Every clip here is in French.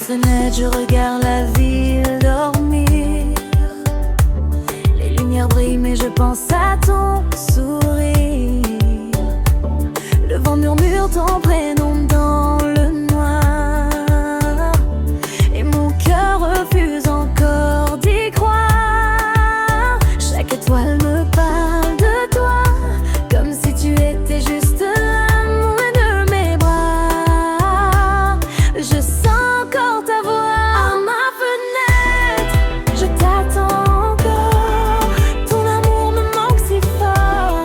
fenêtre, je regarde la ville dormir. Les lumières brillent, mais je pense à ton sourire. Le vent murmure ton prénom dans le noir, et mon cœur refuse encore d'y croire. Chaque étoile me parle de toi, comme si tu étais juste loin de mes bras. Je sens encore ta voix à ma fenêtre, je t'attends encore. Ton amour me manque si fort.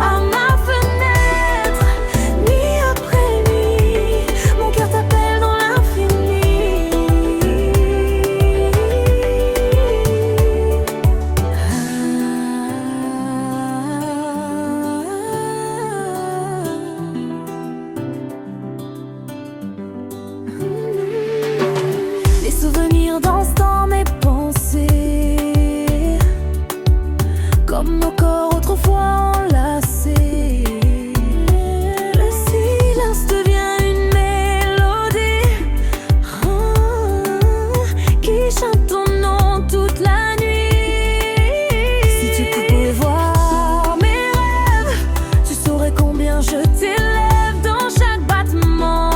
À ma fenêtre, nuit après nuit, mon cœur t'appelle dans l'infini. Les souvenirs dansent dans mes pensées, comme nos corps autrefois enlacés. Le silence devient une mélodie qui chante ton nom toute la nuit. Si tu pouvais voir mes rêves, tu saurais combien je t'élève dans chaque battement.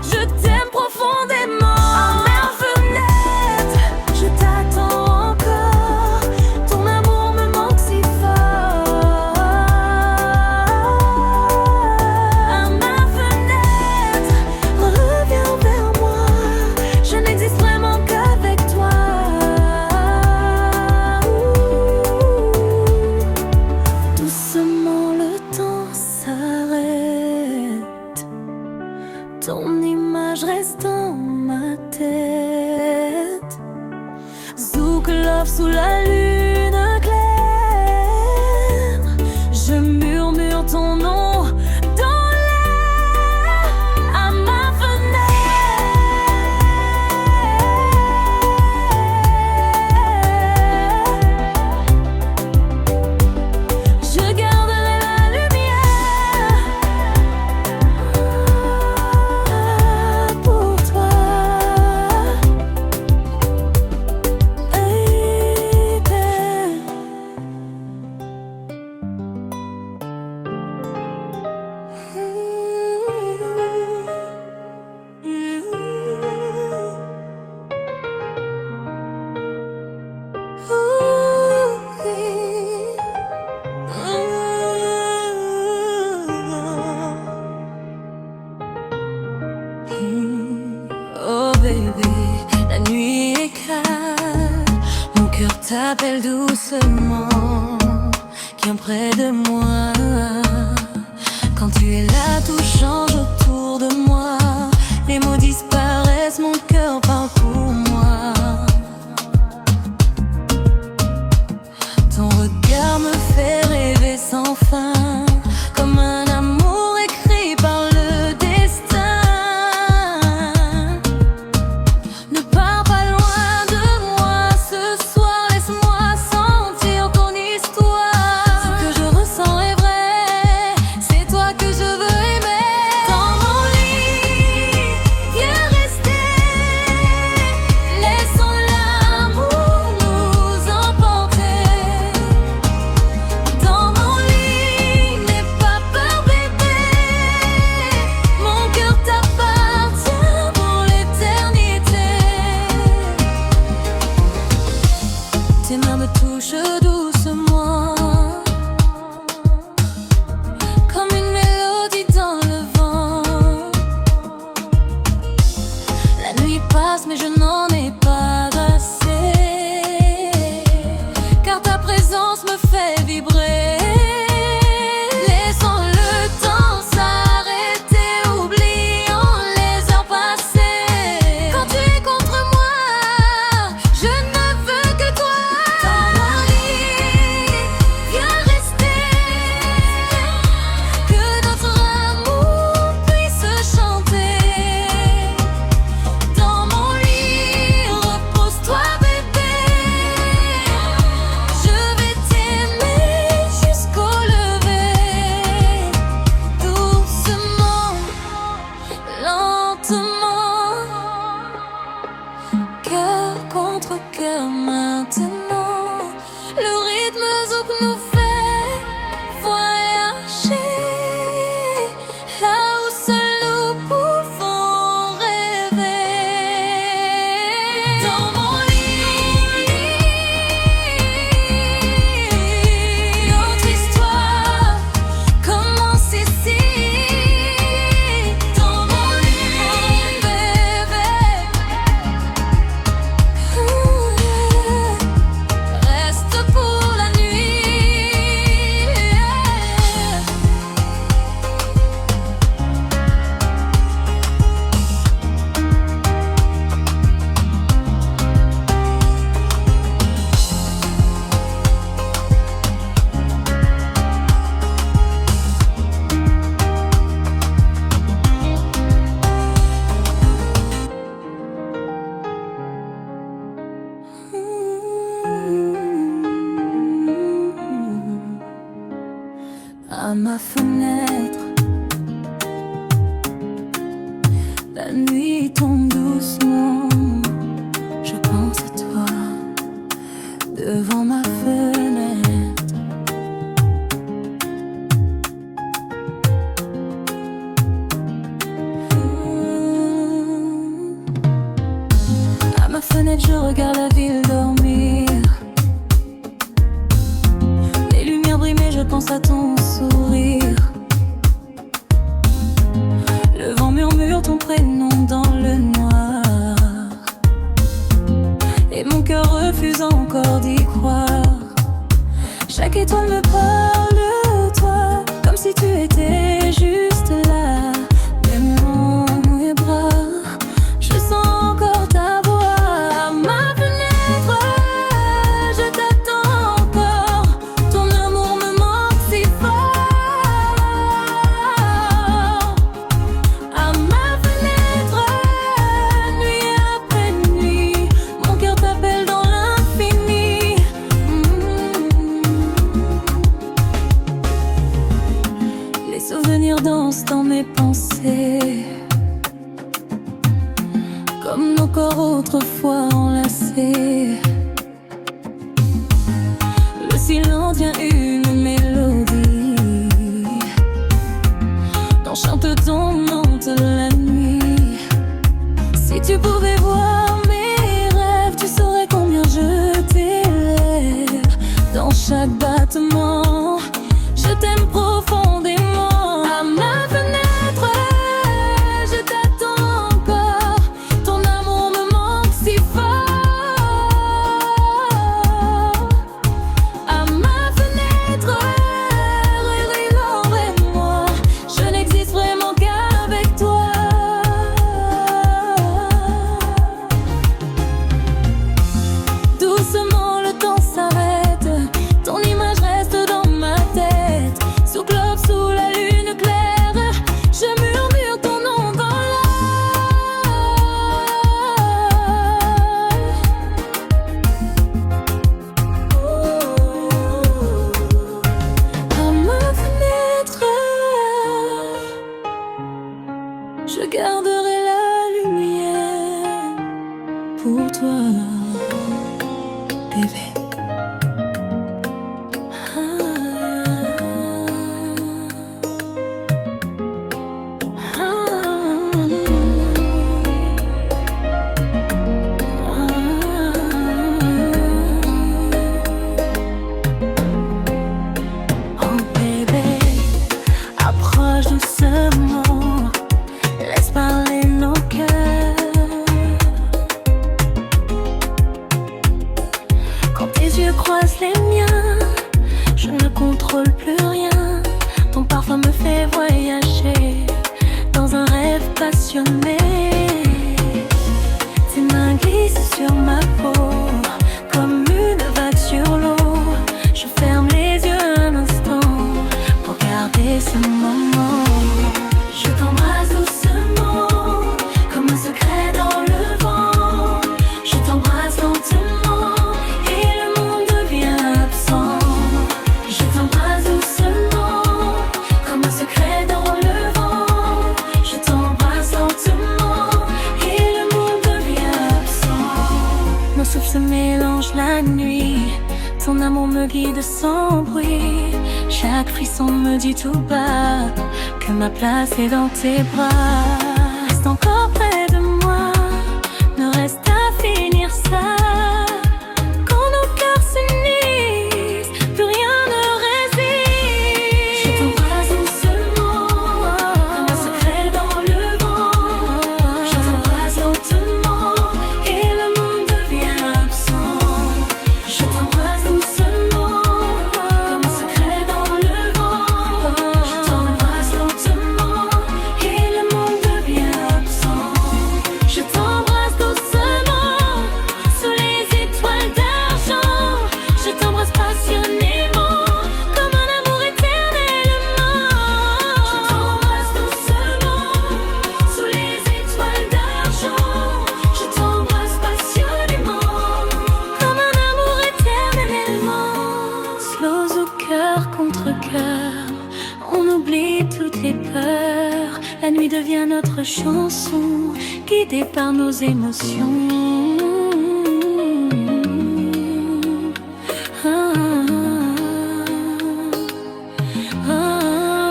Je t'aime profondément. À ma fenêtre, je t'attends encore. Ton amour me manque si fort. À ma fenêtre, reviens vers moi. Je n'existe vraiment qu'avec toi. Doucement le temps s'arrête, ton image reste dans ma tête. Zouk love sous la lune claire, je murmure ton nom dans l'air. À ma fenêtre, je garderai la lumière pour toi, Oh baby, la nuit est calme, mon cœur t'appelle doucement. Viens près de moi. Quand tu es là, tout change autour de moi. Les mots disparaissent, mon cœur parle pour moi. Ton regard me fait rêver sans fin, comme un amour écrit par le destin. Ne pars pas loin de moi ce soir, laisse-moi sentir ton histoire. Ce que je ressens est vrai, c'est toi que je veux aimer. Dans mon lit, viens rester, laissons l'amour nous emporter. Dans mon lit, n'aie pas peur bébé, mon cœur t'appartient pour l'éternité. Tes mains me touchent doucement, comme une mélodie dans le vent. La nuit passe mais je n'en ai pas assez, car ta présence me fait vibrer. Laissons le temps s'arrêter, oublions les heures passées. Quand tu es contre moi, je ne veux que toi. Dans mon lit, cœur maintenant. Le rythme zouk nous fait voyager là où seuls nous pouvons rêver. Dans mon lit, notre histoire commence ici. Dans mon lit, bébé, reste pour la nuit. À ma fenêtre, la nuit tombe doucement. Je pense à toi devant ma fenêtre. À ma fenêtre, je regarde la ville dormir. Les lumières brillent, mais je pense à ton sourire. Le vent murmure ton prénom dans le noir, et mon cœur refuse encore d'y croire. Chaque étoile me parle de toi, comme si tu étais juste là. Même dans mes bras, je sens encore ta voix. À ma fenêtre, je t'attends encore. Ton amour me manque si fort. À ma fenêtre, nuit après nuit, mon cœur t'appelle dans l'infini. Les souvenirs dansent dans mes pensées, comme nos corps autrefois enlacés. Le silence devient une mélodie dont chante ton nom toute la nuit. Si tu pouvais voir mes rêves, tu saurais combien je t'élève. Dans chaque battement, je t'aime profondément. À ma fenêtre, je t'attends encore. Ton amour me manque si fort. À ma fenêtre, regarde l'ombre et moi. Je n'existe vraiment qu'avec toi. Doucement le temps s'arrête, ton image reste dans ma tête. Sous globe, sous la lune claire, je murmure ton nom dans l'air. À ma fenêtre, je garderai la lumière pour toi, bébé. Oh bébé, approche doucement, laisse parler nos cœurs. Quand tes yeux croisent les miens, je ne contrôle plus rien. Ton parfum me fait voyager dans un rêve passionné. Tes mains glissent sur ma peau comme une vague sur l'eau. Je ferme les yeux un instant pour garder ce moment. Je t'embrasse doucement comme un secret dans le vent. Je t'embrasse lentement et le monde devient absent. Je t'embrasse doucement comme un secret dans le vent. Je t'embrasse lentement mélange la nuit. Ton amour me guide sans bruit. Chaque frisson me dit tout bas que ma place est dans tes bras. Reste encore près de moi, ne reste à finir ça. Quand nos cœurs s'unissent, plus rien ne résiste. Je t'embrasse doucement, comme un secret dans le vent. Je t'embrasse lentement et le monde devient absent. Je t'embrasse doucement, comme un secret dans le vent. Je t'embrasse lentement et le monde devient absent. Je t'embrasse doucement, sous les étoiles d'argent. Je t'embrasse passionnément, comme un amour éternellement. Je t'embrasse doucement, sous les étoiles d'argent. Je t'embrasse passionnément, comme un amour éternellement. Slows au cœur contre cœur, on oublie toutes les peurs. La nuit devient notre chanson, guidée par nos émotions. Ah, ah, ah.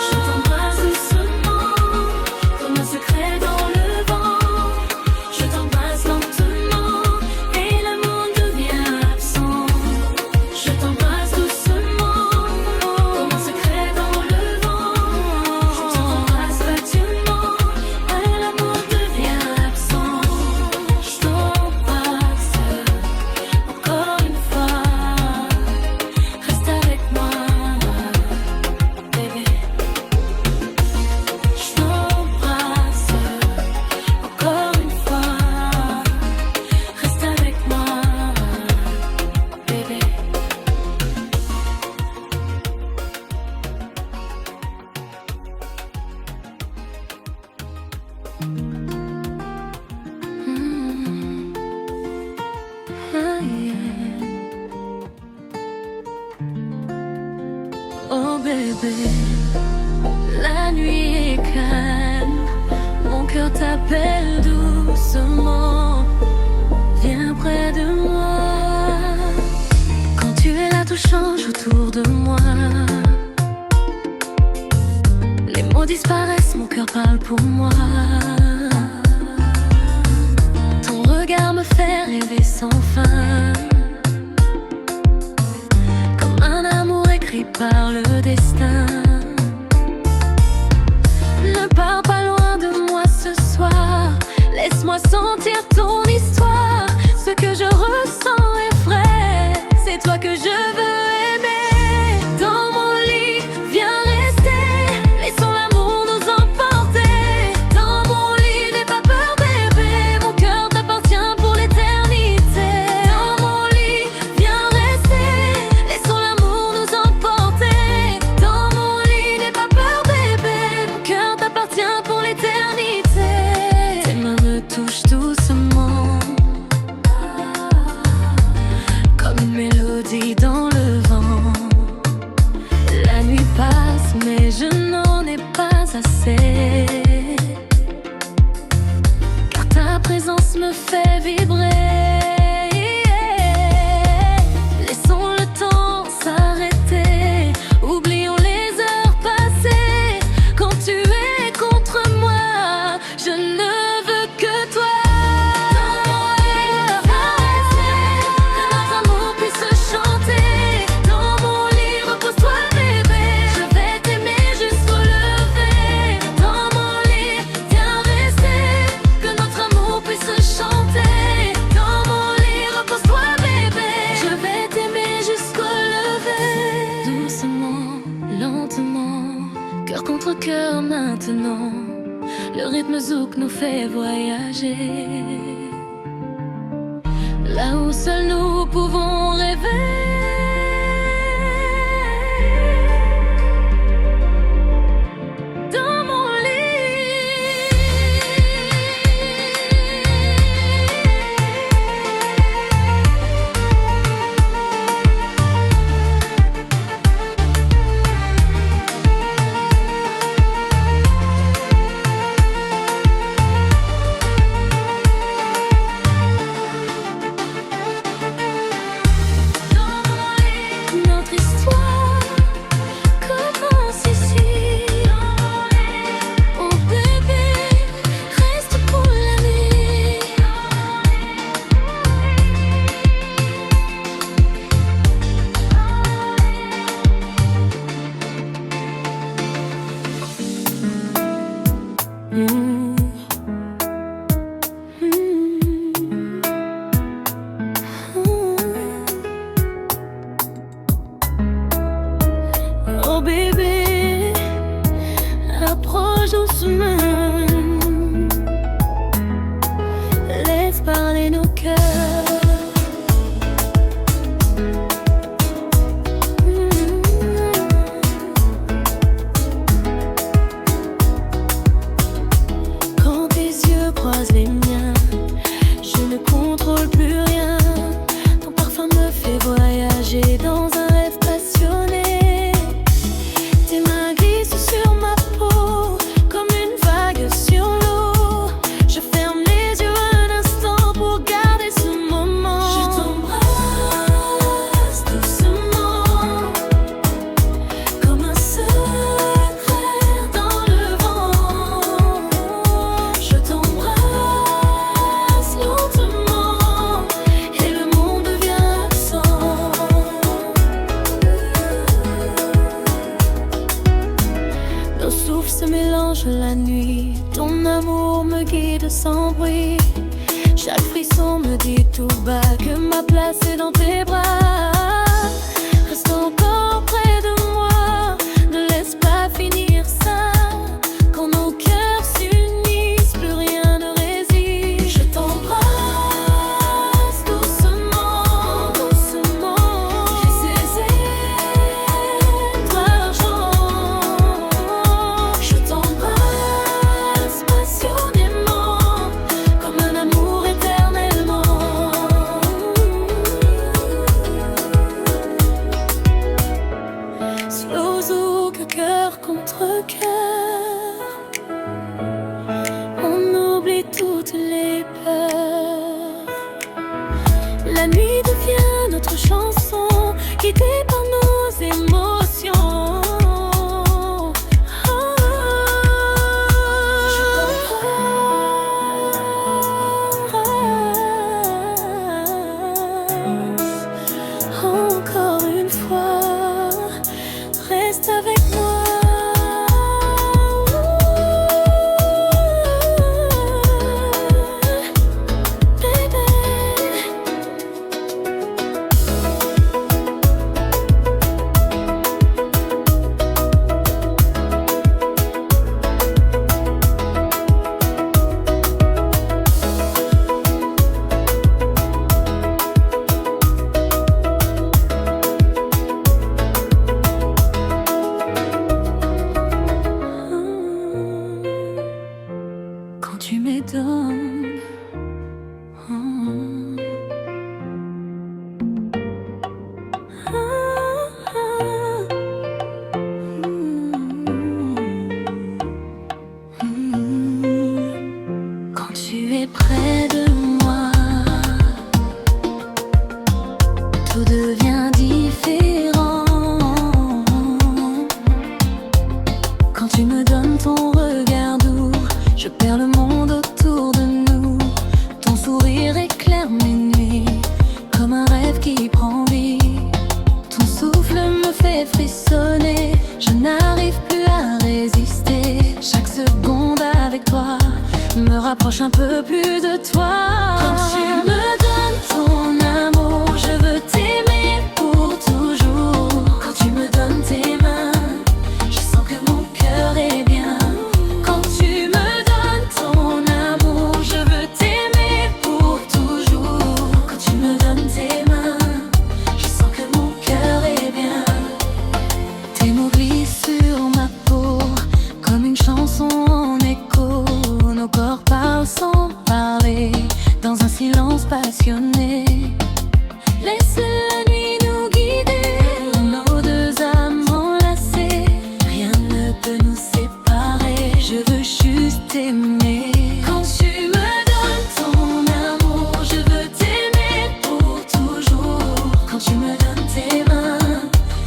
Je t'embrasse doucement, comme un secret dans le vent. Je t'embrasse lentement et le monde devient absent. Je t'embrasse doucement, comme un secret dans le vent. Je t'embrasse passionnément et le monde devient absent. Je t'embrasse encore une fois. Reste avec moi, bébé. Je t'embrasse encore une fois. Reste avec moi, bébé. Ah, yeah. Oh bébé, la nuit est calme, mon cœur t'appelle doucement. Viens près de moi. Quand tu es là, tout change autour de moi. Les mots disparaissent, mon cœur parle pour moi. Ton regard me fait rêver sans fin, comme un amour écrit par le destin. Ne pars pas loin de moi ce soir, laisse-moi sentir ton histoire. Ce que je ressens est vrai, c'est toi que je veux aimer. Dans mon lit, viens rester, laissons l'amour nous emporter. Dans mon lit, n'aie pas peur bébé, mon cœur t'appartient pour l'éternité. Dans mon lit, viens rester, laissons l'amour nous emporter. Dans mon lit, n'aie pas peur bébé, mon cœur t'appartient pour l'éternité. Tes mains me touchent doucement, comme une mélodie dans le vent. La nuit passe, mais je n'en ai pas assez, car ta présence me fait vibrer. Laissons le temps s'arrêter, oublions les heures passées. Quand tu es contre moi, je ne veux que toi. Dans mon lit, viens rester, que notre amour puisse chanter. Dans mon lit, repose-toi bébé, je vais t'aimer jusqu'au lever. Dans mon lit, viens rester, que notre amour puisse chanter. Dans mon lit, repose-toi bébé, je vais t'aimer jusqu'au lever. Doucement, lentement, cœur contre cœur maintenant, le rythme zouk nous fait voyager, là où seuls nous pouvons rêver. Dans mon lit. me dis tout bas que ma place est dans tes bras. Reste encore près de moi, ne laisse pas finir ça. Quand nos cœurs s'unissent, plus rien ne résiste. Je t'embrasse doucement, doucement. J'ai ces ailes d'argent. Je t'embrasse passionnément, comme un amour éternellement. Slow zouk, cœur contre cœur, on oublie toutes les peurs. La nuit devient notre chanson, guidée par nos émotions. Encore une fois, reste avec moi. Quand tu m'étonnes, quand tu es près de moi, tout devient différent. Quand tu me donnes ton regard doux, je perds le monde autour de nous. Ton sourire éclaire mes nuits, comme un rêve qui prend vie. Ton souffle me fait frissonner, je n'arrive plus à résister. Chaque seconde avec toi me rapproche un peu plus de toi. Quand tu me donnes ton amour, je veux t'aimer pour toujours. Quand tu me donnes tes mains, je sens que mon cœur est bien. Quand tu me donnes ton amour, je veux t'aimer pour toujours. Quand tu me donnes tes mains, je sens que mon cœur est bien. Tes mots glissent sur ma peau, comme une chanson en écho. Nos corps parlent sans parler, dans un silence passionné. Laisse la nuit nous guider, nos deux âmes enlacées. Rien ne peut nous séparer, je veux juste t'aimer. Quand tu me donnes ton amour, je veux t'aimer pour toujours. Quand tu me donnes tes mains,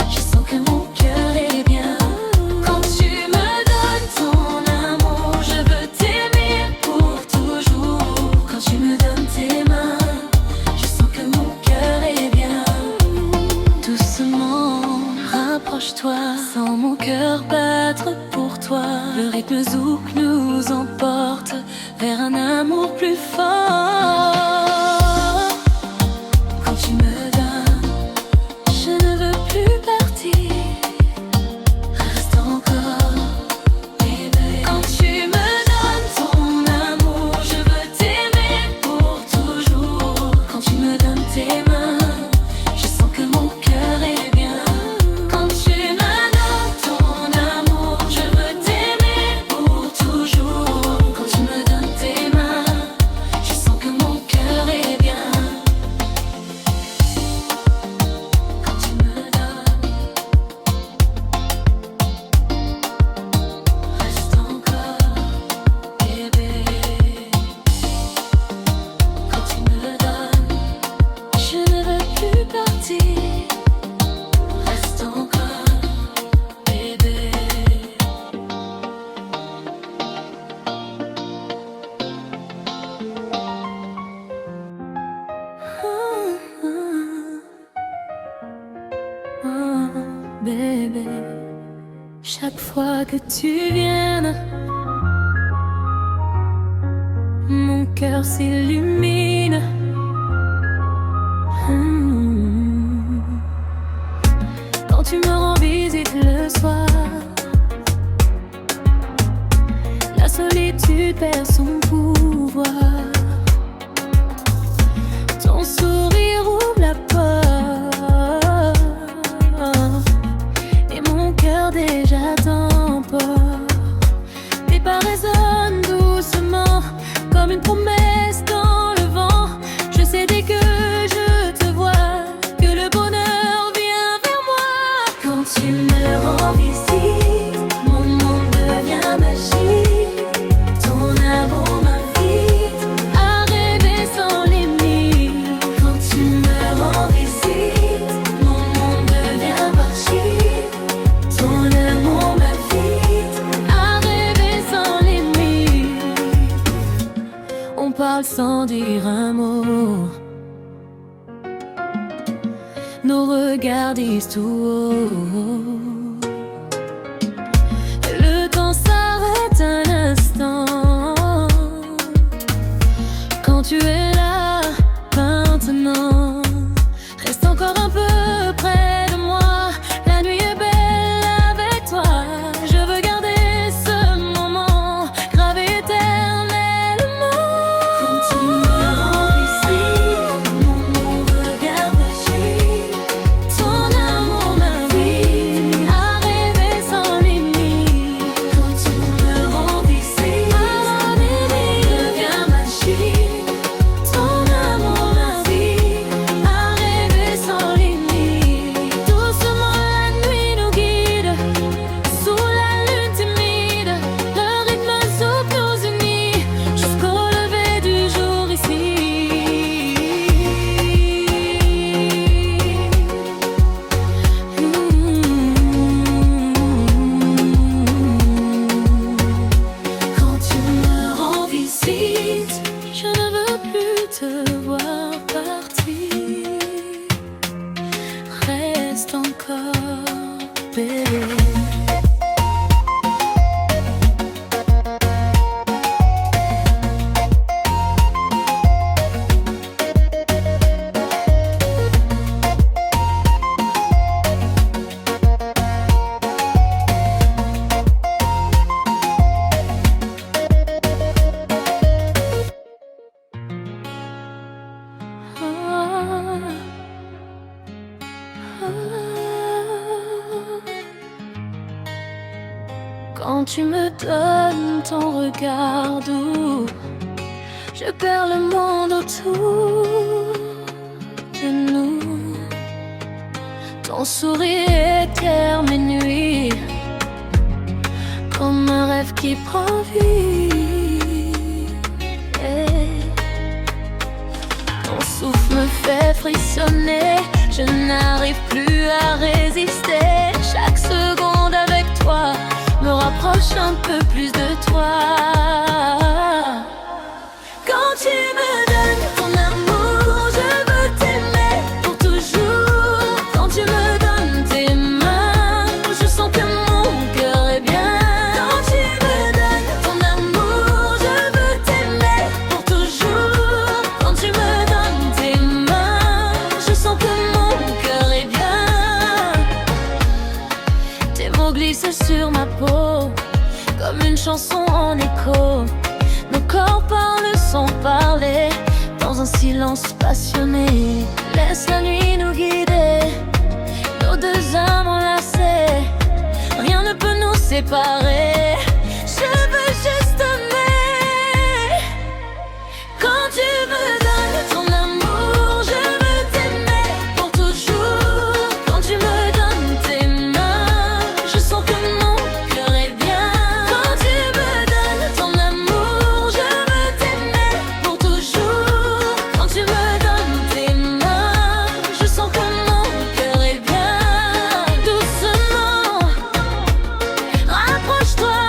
je sens que mon cœur est bien. Quand tu me donnes ton amour, je veux t'aimer pour toujours. Quand tu me donnes tes mains, je sens que mon cœur est bien. Doucement, rapproche-toi, sens mon cœur battre pour toi. Le rythme zouk nous emporte vers un amour plus fort. Quand tu me donnes, je ne veux plus partir. Reste encore, bébé. Quand tu me donnes ton amour, je veux t'aimer pour toujours. Quand tu me donnes tes mains, je sens que mon cœur est bien. Quand tu me donnes ton amour, je veux t'aimer pour toujours. Quand tu me donnes tes mains, je sens que mon cœur est bien. Quand tu me donnes, reste encore, bébé. Quand tu me donnes, je ne veux plus partir. Reste encore, bébé. Bébé, chaque fois que tu viennes, mon cœur s'illumine. sans dire un mot. Nos regards disent tout haut. Le temps s'arrête un instant quand tu es là maintenant. Reste encore un peu près de moi. La nuit est belle avec toi. Je veux garder ce moment gravé éternellement. Quand tu me rends visite, mon regard magique, ton amour m'invite à rêver sans limite. Quand tu me rends visite, mon regard magique, ton amour m'invite à rêver sans limite. Doucement la nuit nous guide, sous la lune timide, le rythme souple nous unit, jusqu'au lever du jour ici. Quand tu me rends visite, je ne veux plus te voir partir. Reste encore, bébé. Quand tu me donnes ton regard doux, je perds le monde autour de nous. Ton sourire éclaire mes nuits comme un rêve qui prend vie. Ton souffle me fait frissonner, je n'arrive plus à résister. Chaque seconde avec toi me rapproche un peu plus de toi. Quand tu me donnes ton amour, je veux t'aimer pour toujours. Quand tu me donnes tes mains, je sens que mon cœur est bien. Quand tu me donnes ton amour, je veux t'aimer pour toujours. Quand tu me donnes tes mains, je sens que mon cœur est bien. Tes mots glissent sur ma peau comme une chanson en écho. Nos corps parlent sans parler, dans un silence passionné. Laisse la nuit nous guider, nos deux âmes enlacées. Rien ne peut nous séparer. Je veux juste t'aimer. Quand tu me donnes ton amour, je veux t'aimer pour toujours. Quand tu me donnes tes mains, je sens que mon cœur est bien. Quand tu me donnes ton amour, je veux t'aimer pour toujours. Quand tu me donnes tes mains, je sens que mon cœur est bien. Doucement, rapproche-toi.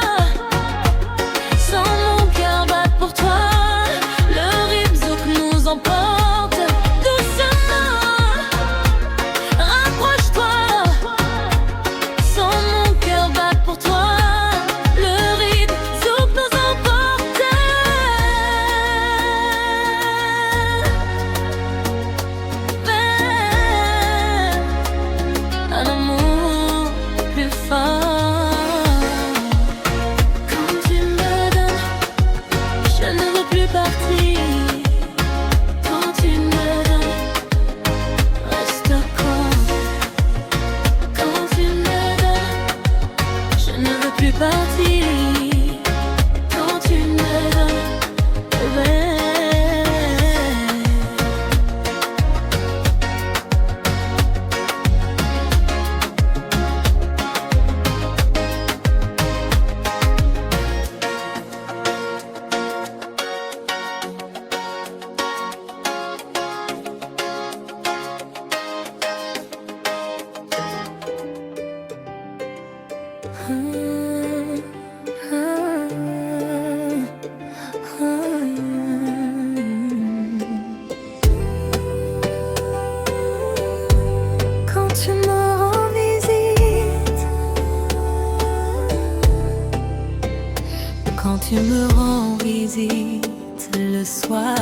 tu me rends visite le soir,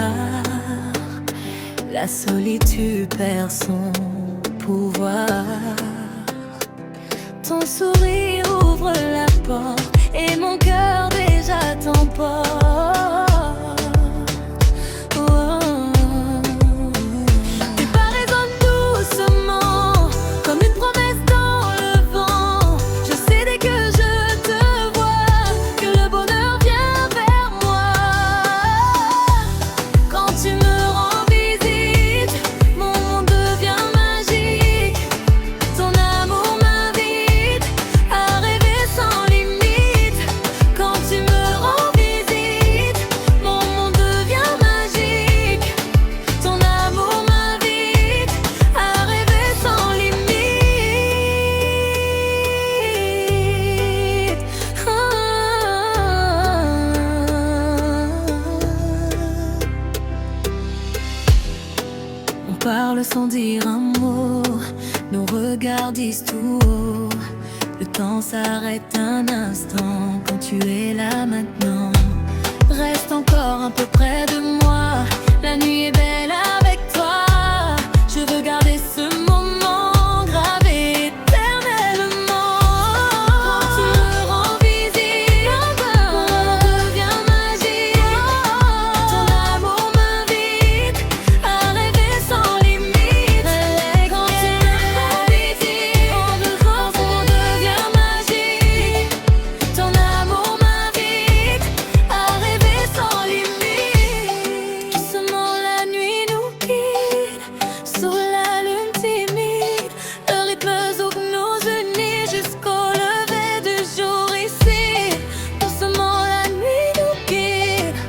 la solitude perd son pouvoir. Ton sourire ouvre la porte et mon cœur déjà t'emporte. Tes pas résonnent doucement comme une promesse dans le vent. Je sais dès que je te vois que le bonheur vient vers moi. Quand tu me rends visite, mon monde devient magique. Ton amour m'invite à rêver sans limite. Quand tu me rends visite, mon monde devient magique. Ton amour m'invite à rêver sans limite. On parle sans dire un mot, nos regards disent tout haut. Le temps s'arrête un instant quand tu es là maintenant. Reste encore un peu près de moi, la nuit est belle avec toi. Je veux garder ce moment gravé éternellement. Quand tu me rends visite, mon monde devient magique. Ton amour m'invite à rêver sans limite. Quand tu me rends visite, mon monde devient magique. Ton amour m'invite à rêver sans limite. Doucement la nuit nous quitte, sous la lune timide. Le rythme zouk nous unit jusqu'au lever du jour ici. Doucement la nuit nous quitte,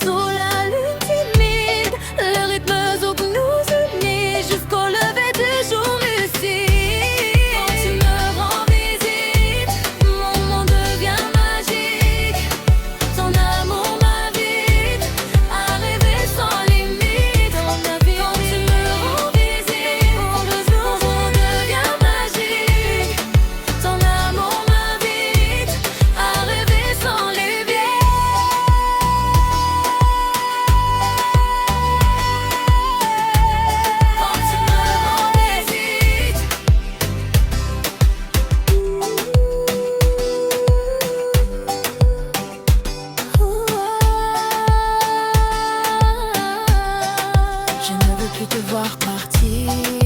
sous la lune timide. Le rythme zouk nous unit jusqu'au lever du jour ici. Quand tu me rends visite, mon monde devient magique. Ton amour m'invite à rêver sans limite. Quand tu me rends visite, mon monde devient magique. Ton amour m'invite à rêver sans limite. Quand tu me rends visite, je ne veux plus te voir partir.